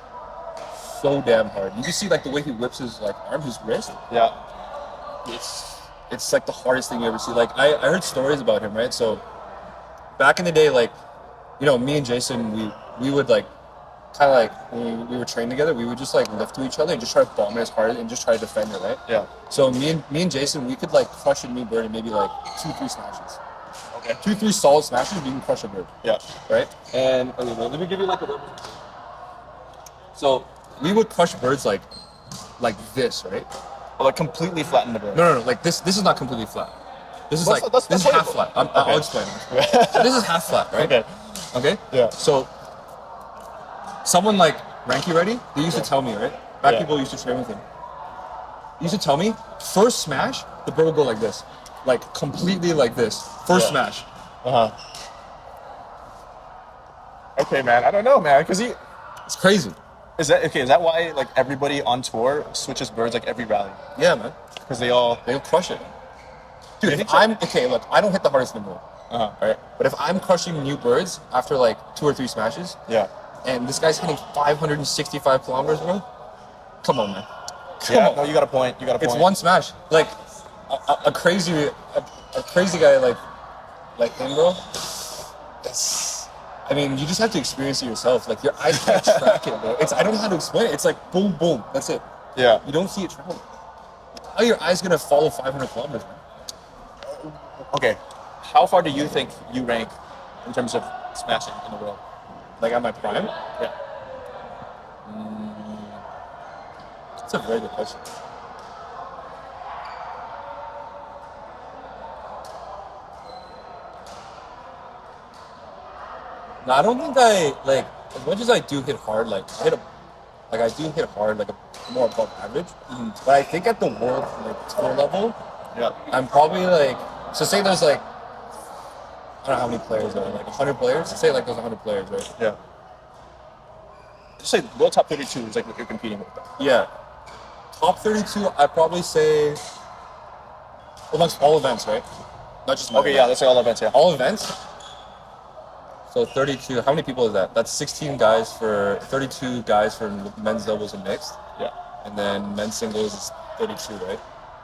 Speaker 1: so damn hard. You can see like the way he whips his like arm, his wrist.
Speaker 2: Yeah.
Speaker 1: It's like the hardest thing you ever see. Like I heard stories about him, right? So back in the day, like, you know, me and Jason, we would like kind of like when we were training together, we would just like lift to each other and just try to bomb it as hard and just try to defend it, right?
Speaker 2: Yeah.
Speaker 1: So me and Jason, we could like crush a new bird in maybe like 2-3 smashes.
Speaker 2: Okay.
Speaker 1: 2-3 solid smashes, you can crush a bird.
Speaker 2: Yeah.
Speaker 1: Right? And okay, let me give you like a little. So we would crush birds like this, right?
Speaker 2: Well, like completely flatten the bird.
Speaker 1: No. Like this is not completely flat. This is this is half flat. I'll explain. So this is half flat, right?
Speaker 2: Okay.
Speaker 1: Okay?
Speaker 2: Yeah.
Speaker 1: So someone like Ranky Ready, they used to tell me, right? Back people used to train with him. He used to tell me, first smash, the bird would go like this. Like completely like this. First smash.
Speaker 2: Okay, man. I don't know, man, because
Speaker 1: it's crazy.
Speaker 2: Is that why like everybody on tour switches birds like every rally?
Speaker 1: Yeah, man.
Speaker 2: Because they'll
Speaker 1: crush it. Dude, if I'm look, I don't hit the hardest in the world. Right? But if I'm crushing new birds after like 2 or 3 smashes, and this guy's hitting 565 kilometers, bro, come on, man. Come on.
Speaker 2: No, you got a point.
Speaker 1: It's one smash. Like a crazy guy like him, bro. I mean, you just have to experience it yourself. Like your eyes can't track it, bro. I don't know how to explain it. It's like boom, boom. That's it.
Speaker 2: Yeah.
Speaker 1: You don't see it travel. How are your eyes gonna follow 500 kilometers, man?
Speaker 2: Okay. How far do you think you rank in terms of smashing in the world?
Speaker 1: Like at my prime?
Speaker 2: Yeah.
Speaker 1: That's a very good question. No, I don't think as much as I do hit hard, I do hit hard, like a more above average. Mm-hmm. But I think at the world tour level, I'm probably so say there's I don't know how many players there are, 100 players. Say there's 100 players, right?
Speaker 2: Yeah. Just say world top 32 is what you're competing with.
Speaker 1: Yeah. Top 32, I'd probably say amongst all events, right? Not just
Speaker 2: okay, let's say all events, yeah.
Speaker 1: All events. So 32, how many people is that? That's 16 guys 32 guys for men's doubles and mixed.
Speaker 2: Yeah.
Speaker 1: And then men's singles is 32, right?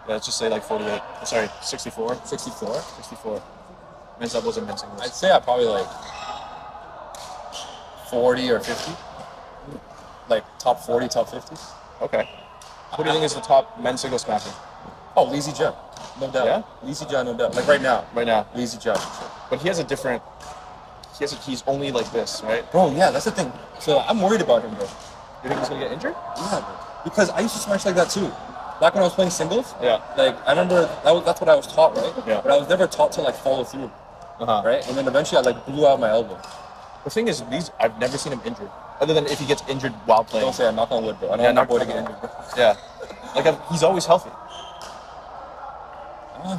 Speaker 2: Yeah, let's just say 48. Sorry, 64.
Speaker 1: 64?
Speaker 2: 64. Men's doubles and men's singles.
Speaker 1: I'd say I probably 40 or 50. Top 40, top 50.
Speaker 2: Okay. Who do you think is the top men's singles smasher?
Speaker 1: Oh, Lazy John. No doubt.
Speaker 2: Yeah?
Speaker 1: Lazy John, no doubt. Right now.
Speaker 2: Right now.
Speaker 1: Lazy John.
Speaker 2: But he has a different... he's only like this, right?
Speaker 1: Bro, yeah, that's the thing. So I'm worried about him, bro.
Speaker 2: You think he's gonna get injured?
Speaker 1: Yeah, bro. Because I used to smash like that too. Back when I was playing singles,
Speaker 2: Yeah.
Speaker 1: like I remember that's what I was taught, right?
Speaker 2: Yeah.
Speaker 1: But I was never taught to like follow through, right? And then eventually I like blew out my elbow.
Speaker 2: The thing is, I've never seen him injured, other than if he gets injured while playing.
Speaker 1: Don't say I knock on wood, bro. I don't want my boy to get injured, bro.
Speaker 2: Yeah. Like he's always healthy.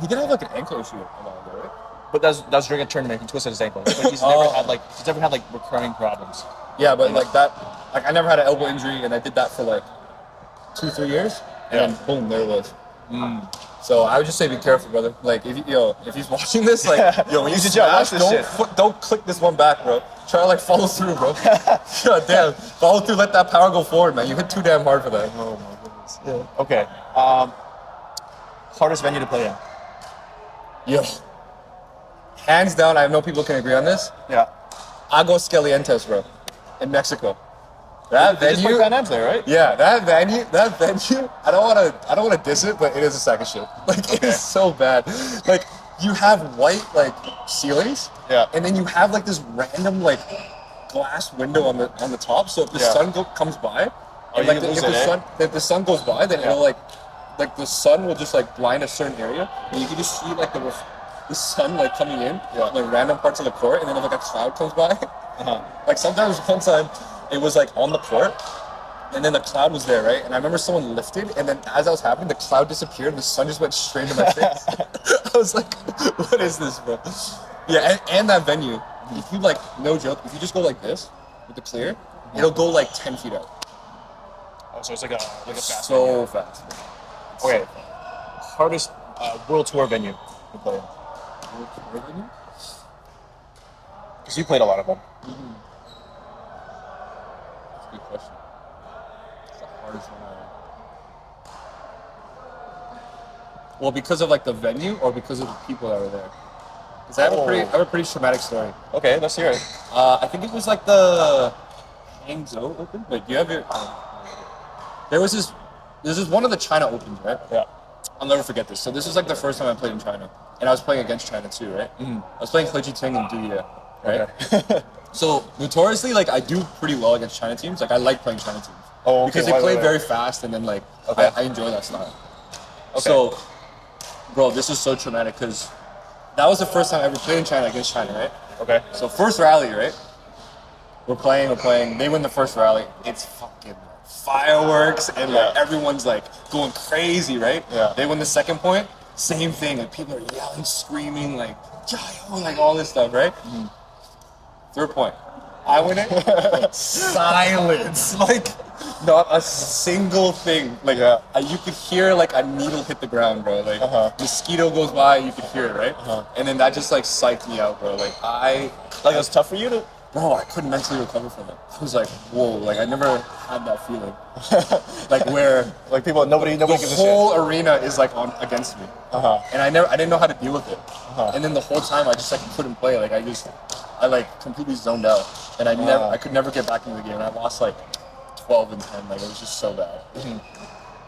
Speaker 1: He did have like an ankle issue a while ago, right?
Speaker 2: But that's during a tournament. He twisted his ankle. Like he's never had like recurring problems.
Speaker 1: Yeah, but like that, like I never had an elbow injury, and I did that for like 2-3 years, and then boom, there it was. So I would just say be careful, brother. Like if he's watching this, like when you smash, don't click this one back, bro. Try to like follow through, bro. God damn, follow through. Let that power go forward, man. You hit too damn hard for that. Oh my goodness.
Speaker 2: Yeah. Okay. Hardest venue to play in?
Speaker 1: Yo, hands down, I know people can agree on this.
Speaker 2: Yeah.
Speaker 1: Aguascalientes, bro, in Mexico. That venue.
Speaker 2: You just play Pan Am's there, right?
Speaker 1: Yeah, that venue. I don't wanna diss it, but it is a sack of shit. Like it is so bad. Like you have white like ceilings.
Speaker 2: Yeah.
Speaker 1: And then you have like this random like glass window on the top. So if the sun comes by, and, like if the sun goes by, then it'll like the sun will just like blind a certain area, and you can just see like the sun like coming in, like random parts of the court, and then if like a cloud comes by, like sometimes one time it was like on the court, and then the cloud was there, right? And I remember someone lifted, and then as that was happening, the cloud disappeared, and the sun just went straight in my face. I was like, what is this, bro? Yeah, and that venue, if you like, no joke, if you just go like this with the clear, it'll go like 10 feet out.
Speaker 2: Oh, so it's like a fast
Speaker 1: so fast.
Speaker 2: Okay. Hardest World Tour venue to play in?
Speaker 1: World Tour venue?
Speaker 2: Because you played a lot of them.
Speaker 1: That's a good question. It's the hardest one Well, because of like the venue or because of the people that were there? Because I have a pretty traumatic story.
Speaker 2: Okay, let's hear it.
Speaker 1: I think it was like the Hangzhou Open. Wait, do you have your... There's this one of the China Opens, right?
Speaker 2: Yeah.
Speaker 1: I'll never forget this. So this was like the first time I played in China. And I was playing against China too, right? I was playing He Ting and Duye, right? Okay. So notoriously, like I do pretty well against China teams. Like I like playing China teams.
Speaker 2: Oh, okay.
Speaker 1: Because they play very fast and then like I enjoy that style.
Speaker 2: Okay.
Speaker 1: So, bro, this is so traumatic because that was the first time I ever played in China against China, right?
Speaker 2: Okay.
Speaker 1: So first rally, right? We're playing. They win the first rally. It's fucking fireworks and like everyone's like going crazy, right?
Speaker 2: Yeah.
Speaker 1: They win the second point, same thing. Like people are yelling, screaming, like "Jayo," like all this stuff, right? Third point, I win it. Like, silence, like not a single thing. Like you could hear like a needle hit the ground, bro. Like mosquito goes by, you could hear it, right? And then that just like psyched me out, bro. Like
Speaker 2: it was tough for you to.
Speaker 1: Bro, I couldn't mentally recover from it. I was like, whoa, like I never had that feeling. Like where
Speaker 2: like nobody
Speaker 1: the
Speaker 2: gives a shit.
Speaker 1: whole arena is like on against me. And I didn't know how to deal with it. And then the whole time I just like couldn't play. Like I like completely zoned out. And I could never get back into the game. And I lost like 12 and 10. Like it was just so bad.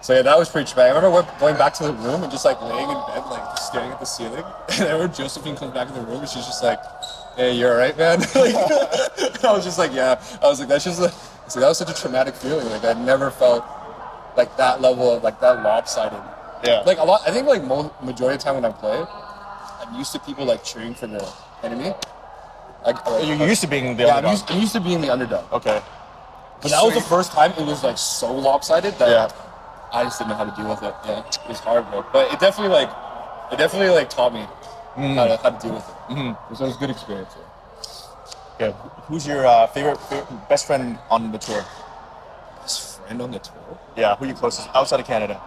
Speaker 1: So yeah, that was pretty traumatic. I remember going back to the room and just like laying in bed, like staring at the ceiling. And I remember Josephine comes back in the room and she's just like, "Hey, you're alright, man?" Like, I was just like, "Yeah." I was like, "That's just like," that was such a traumatic feeling. Like I never felt like that level of like that lopsided.
Speaker 2: Yeah.
Speaker 1: Like a lot. I think like majority of the time when I play, I'm used to people like cheering for the enemy.
Speaker 2: You're used to being the underdog.
Speaker 1: I'm used to being the underdog.
Speaker 2: Okay.
Speaker 1: But that was the first time it was like so lopsided that I just didn't know how to deal with it. Yeah, it was hard, bro. But it definitely taught me how to deal with it. So it was a good experience. Yeah.
Speaker 2: Okay. Who's your favorite best friend on the tour?
Speaker 1: Best friend on the tour?
Speaker 2: Yeah. Who are you closest outside of Canada?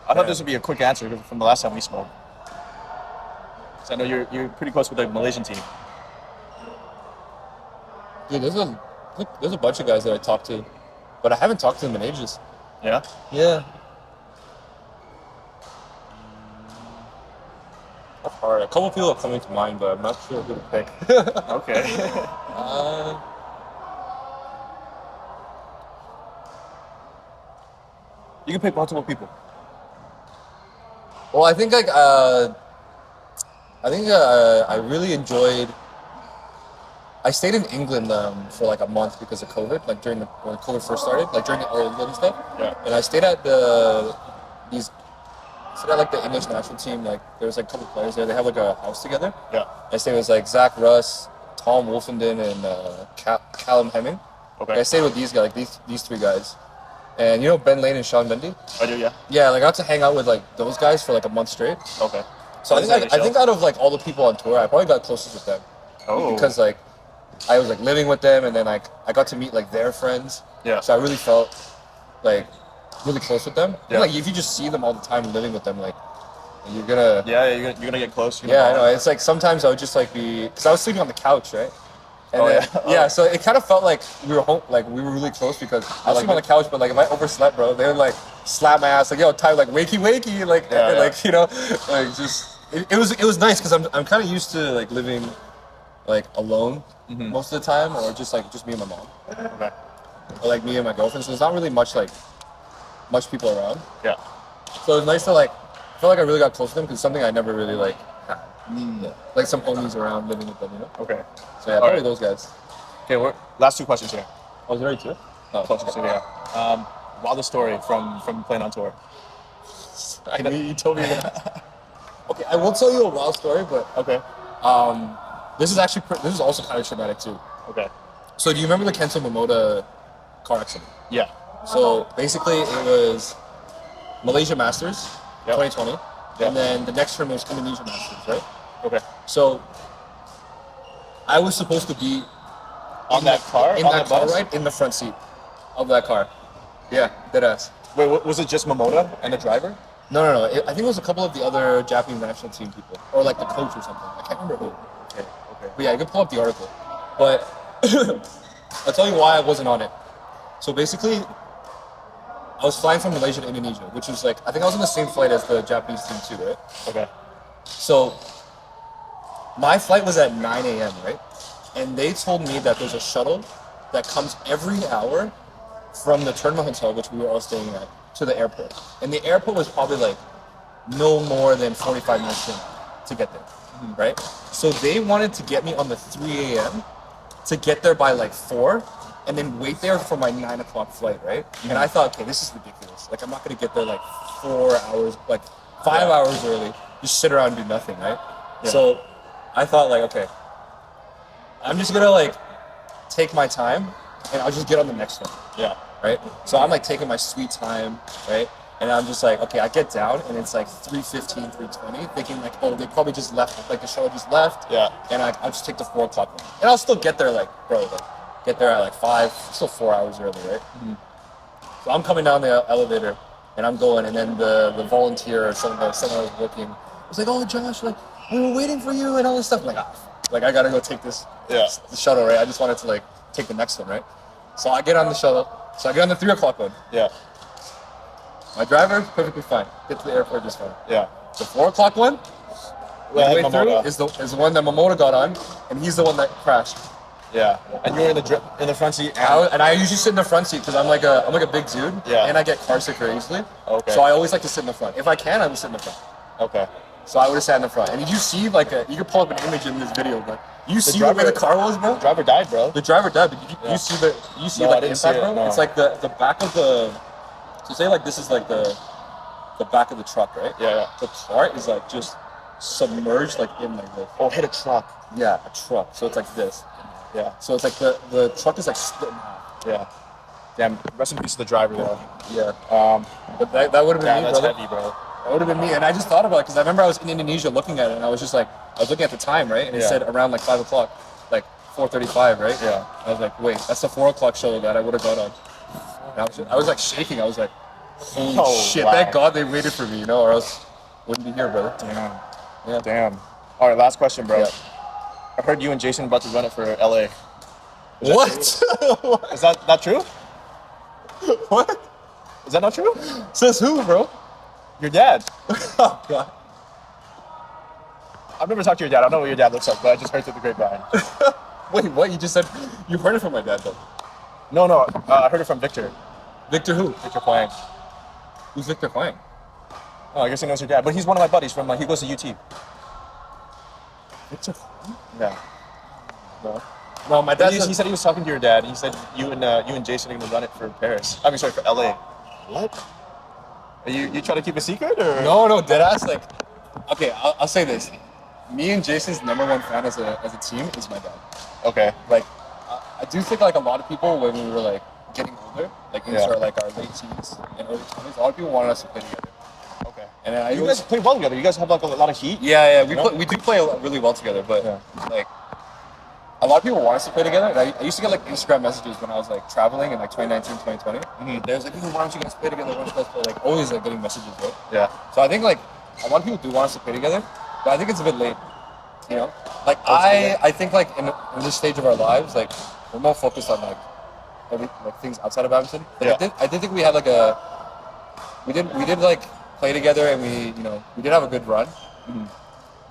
Speaker 2: I thought this would be a quick answer from the last time we spoke. So I know you're pretty close with the Malaysian team.
Speaker 1: Dude, there's a bunch of guys that I talked to, but I haven't talked to them in ages.
Speaker 2: Yeah?
Speaker 1: Yeah. That's hard. A couple people are coming to mind, but I'm not sure who to pick.
Speaker 2: Okay. You can pick multiple people.
Speaker 1: Well, I think like I really enjoyed. I stayed in England for like a month because of COVID, like when COVID first started, like during the Olympian stuff.
Speaker 2: Yeah.
Speaker 1: And I stayed at like the English national team. Like there was like a couple players there. They have like a house together.
Speaker 2: Yeah.
Speaker 1: I stayed with like Zach Russ, Tom Wolfenden, and Callum Hemming.
Speaker 2: Okay.
Speaker 1: Like, I stayed with these guys, like these three guys. And you know Ben Lane and Sean Mendy?
Speaker 2: I do, yeah.
Speaker 1: Yeah, like I got to hang out with like those guys for like a month straight.
Speaker 2: Okay.
Speaker 1: So I think out of like all the people on tour, I probably got closest with them.
Speaker 2: Oh.
Speaker 1: Because like I was like living with them, and then like I got to meet like their friends.
Speaker 2: Yeah.
Speaker 1: So I really felt like really close with them.
Speaker 2: Yeah.
Speaker 1: And, like if you just see them all the time, living with them, like you're gonna.
Speaker 2: Yeah, you're gonna get close.
Speaker 1: Yeah, I know. It's like sometimes I would just like because I was sleeping on the couch, right? And yeah, so it kind of felt like we were home, like we were really close because I was sleeping on the couch, but like if I overslept, bro, they would like slap my ass, like yo, Ty, like wakey, like like you know, like just it was nice because I'm kind of used to like living like alone most of the time, or just me and my mom,
Speaker 2: Okay.
Speaker 1: or like me and my girlfriend. So there's not really much people around.
Speaker 2: Yeah.
Speaker 1: So it was nice to like I felt like I really got close to them because something I never really like had. Yeah. Like some homies around living with them, you know.
Speaker 2: Okay.
Speaker 1: So yeah, probably those guys.
Speaker 2: Okay, last two questions here.
Speaker 1: Oh, is there already two? Oh,
Speaker 2: Questions here, yeah. Wildest story from playing on tour.
Speaker 1: I knew you told me that. Okay, I will tell you a wild story, but
Speaker 2: Okay.
Speaker 1: this is also kind of traumatic too.
Speaker 2: Okay.
Speaker 1: So do you remember the Kento Momoda car accident?
Speaker 2: Yeah.
Speaker 1: So basically, it was Malaysia Masters, 2020, and then the next term was Indonesia Masters, right?
Speaker 2: Okay.
Speaker 1: So I was supposed to be
Speaker 2: On that car
Speaker 1: ride in the front seat of that car. Yeah, deadass.
Speaker 2: Wait, was it just Momoda and the driver?
Speaker 1: No. I think it was a couple of the other Japanese national team people, or like the coach or something. I can't remember who.
Speaker 2: Okay.
Speaker 1: But yeah, you can pull up the article. But I'll tell you why I wasn't on it. So basically, I was flying from Malaysia to Indonesia, which was like, I think I was on the same flight as the Japanese team too, right?
Speaker 2: Okay.
Speaker 1: So my flight was at 9 a.m., right? And they told me that there's a shuttle that comes every hour from the tournament hotel, which we were all staying at, to the airport. And the airport was probably like no more than 45 minutes to get there, right? So they wanted to get me on the 3 a.m. to get there by like 4 and then wait there for my 9 o'clock flight, right? And I thought, okay, this is ridiculous. Like, I'm not gonna get there like 4 hours, like 5 hours early, just sit around and do nothing, right? Yeah. So I thought like, okay, I'm just gonna like take my time and I'll just get on the next one.
Speaker 2: Yeah.
Speaker 1: Right? So I'm like taking my sweet time, right? And I'm just like, okay, I get down and it's like 3:15, 3:20, thinking like, oh, they probably just left, like the shuttle just left.
Speaker 2: Yeah.
Speaker 1: And I'll just take the 4 o'clock one. And I'll still get there like, bro, like, get there at like 5, still 4 hours early, right? So I'm coming down the elevator and I'm going, and then the volunteer or someone I was working was like, oh, Josh, like, we were waiting for you and all this stuff. I'm like, like I gotta go take the shuttle, right? I just wanted to like take the next one, right? So I get on the shuttle. So I get on the 3 o'clock one.
Speaker 2: Yeah.
Speaker 1: My driver, perfectly fine. Get to the airport just fine.
Speaker 2: Yeah.
Speaker 1: The 4 o'clock one, midway through, is the one that Momoda got on, and he's the one that crashed.
Speaker 2: Yeah. And you were in the front seat.
Speaker 1: And I usually sit in the front seat because I'm like a big dude.
Speaker 2: Yeah.
Speaker 1: And I get car sick very easily.
Speaker 2: Okay.
Speaker 1: So I always like to sit in the front. If I can, I would sit in the front.
Speaker 2: Okay.
Speaker 1: So I would have sat in the front. And did you see you can pull up an image in this video, but you see the way the car was, bro?
Speaker 2: The driver died, bro.
Speaker 1: The driver died, but you see the impact, bro?
Speaker 2: No.
Speaker 1: It's like the back of the. So say like this is like the back of the truck, right?
Speaker 2: Yeah.
Speaker 1: The car is like just submerged like in like this.
Speaker 2: Oh, hit a truck.
Speaker 1: Yeah, a truck. So it's like this.
Speaker 2: Yeah.
Speaker 1: So it's like the truck is like split in half.
Speaker 2: Yeah. Damn. Rest in peace to the driver, though.
Speaker 1: Yeah. But that would have been me,
Speaker 2: that's
Speaker 1: brother.
Speaker 2: heavy, bro.
Speaker 1: That would have been me, and I just thought about it because I remember I was in Indonesia looking at it, and I was just like, I was looking at the time, right? And it said around like 5 o'clock, like 4:35, right?
Speaker 2: Yeah.
Speaker 1: I was like, wait, that's the 4 o'clock shuttle that I would have got on. And I was like shaking. I was like, holy shit!
Speaker 2: Wow.
Speaker 1: Thank God they waited for me, you know, or else I wouldn't be here, brother.
Speaker 2: Damn.
Speaker 1: Yeah.
Speaker 2: Damn. All right, last question, bro.
Speaker 1: Yeah.
Speaker 2: I heard you and Jason are about to run it for LA.
Speaker 1: What?
Speaker 2: Is that not true?
Speaker 1: What?
Speaker 2: Is that not true?
Speaker 1: Says who, bro?
Speaker 2: Your dad.
Speaker 1: Oh God.
Speaker 2: I've never talked to your dad. I don't know what your dad looks like, but I just heard through the grapevine.
Speaker 1: Wait, what? You just said you heard it from my dad, though.
Speaker 2: No. I heard it from Victor.
Speaker 1: Victor who?
Speaker 2: Victor Huang.
Speaker 1: Who's Victor Huang?
Speaker 2: Oh, I guess he knows your dad. But he's one of my buddies from, he goes to UT.
Speaker 1: Victor?
Speaker 2: Yeah.
Speaker 1: No, my dad.
Speaker 2: He said he was talking to your dad. He said you and Jason are going to run it for Paris. I mean, sorry, for LA. What? Are you trying to keep a secret, or?
Speaker 1: No, deadass. Like, okay, I'll say this. Me and Jason's #1 fan as a team is my dad.
Speaker 2: Okay.
Speaker 1: Like, I do think like a lot of people when we were like getting older, like into our late teens and early 20s, a lot of people wanted us to play together.
Speaker 2: Okay.
Speaker 1: And then
Speaker 2: you guys play well together. You guys have like a lot of heat.
Speaker 1: Yeah. We do play really well together, but like a lot of people want us to play together. And I used to get like Instagram messages when I was like traveling in like 2019, 2020. Mm-hmm. They was like, why don't you guys play together? Why don't you guys play? Like always like getting messages, right? Yeah. So I think like a lot of people do want us to play together, but I think it's a bit late. You know, like I think like in this stage of our lives, like we're more focused on like things outside of badminton. Like, I did think we had like we did like play together, and we did have a good run. Mm-hmm.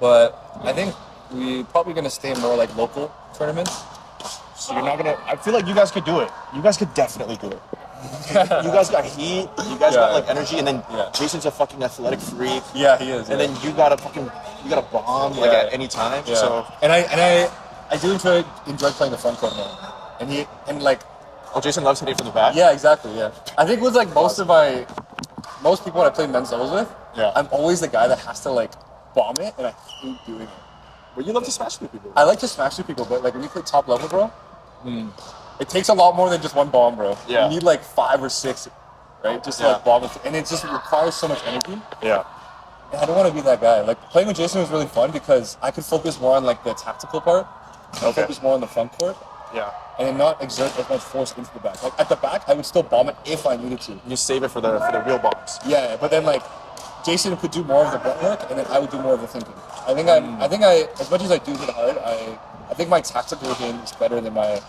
Speaker 1: But I think we probably gonna stay more like local tournaments.
Speaker 2: So you're not gonna. I feel like you guys could do it. You guys could definitely do it. You guys got heat. You guys got like energy, and then Jason's a fucking athletic freak.
Speaker 1: Yeah, he is.
Speaker 2: And then you got a bomb like at any time. Yeah. So
Speaker 1: and I do enjoy playing the front court now. And like.
Speaker 2: Oh, Jason loves hitting from the back.
Speaker 1: Yeah, exactly. Yeah, I think with like most people I play men's doubles with, I'm always the guy that has to like bomb it, and I hate doing it.
Speaker 2: But you love to smash through people.
Speaker 1: I like to smash through people, but like when you play top level, bro, it takes a lot more than just one bomb, bro. Yeah. You need like 5 or 6, right? Just to like bomb it, and it just requires so much energy. Yeah. And I don't want to be that guy. Like playing with Jason was really fun because I could focus more on like the tactical part. Focus more on the front court. Yeah. And then not exert as much force into the back. Like at the back, I would still bomb it if I needed to.
Speaker 2: You save it for the real bombs.
Speaker 1: Yeah, but then like Jason could do more of the grunt work, and then I would do more of the thinking. I think I as much as I do hit hard, I think my tactical game is better than my.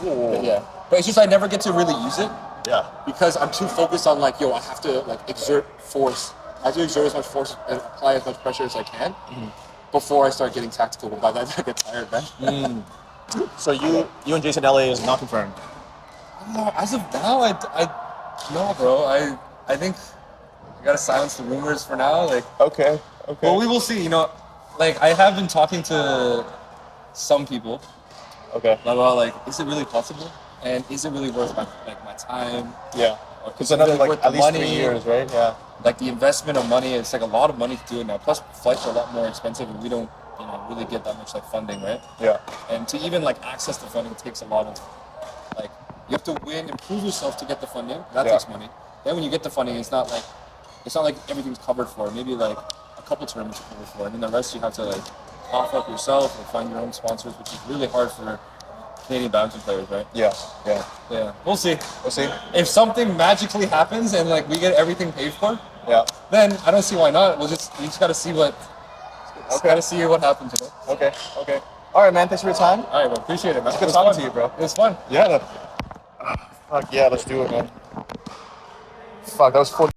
Speaker 1: Yeah, but it's just I never get to really use it. Yeah. Because I'm too focused on like, I have to like exert force. I have to exert as much force and apply as much pressure as I can before I start getting tactical. But by that I get tired, man.
Speaker 2: So you and Jason LA is not confirmed?
Speaker 1: As of now, no, bro. I think I gotta silence the rumors for now. Like
Speaker 2: okay.
Speaker 1: Well, we will see. Like I have been talking to some people. Okay. About like, is it really possible? And is it really worth my time? Yeah.
Speaker 2: Because another like at least 3 years, right? Yeah.
Speaker 1: Like the investment of money, it's like a lot of money to do it now. Plus flights are a lot more expensive, and we don't really get that much like funding, right? Yeah. And to even like access the funding takes a lot of like you have to improve yourself to get the funding. That takes money. Then when you get the funding, it's not like everything's covered for. Maybe like a couple tournaments are covered for, and then the rest you have to like cough up yourself or find your own sponsors, which is really hard for Canadian badminton players, right? Yeah. We'll see. If something magically happens and like we get everything paid for, then I don't see why not. We just gotta see what. Gotta see what happens,
Speaker 2: Okay. All right, man. Thanks for your time.
Speaker 1: All right, well, appreciate it, man.
Speaker 2: It's good talking to you, bro.
Speaker 1: It was fun.
Speaker 2: Yeah. Fuck yeah, let's do it, man. Fuck, that was 40.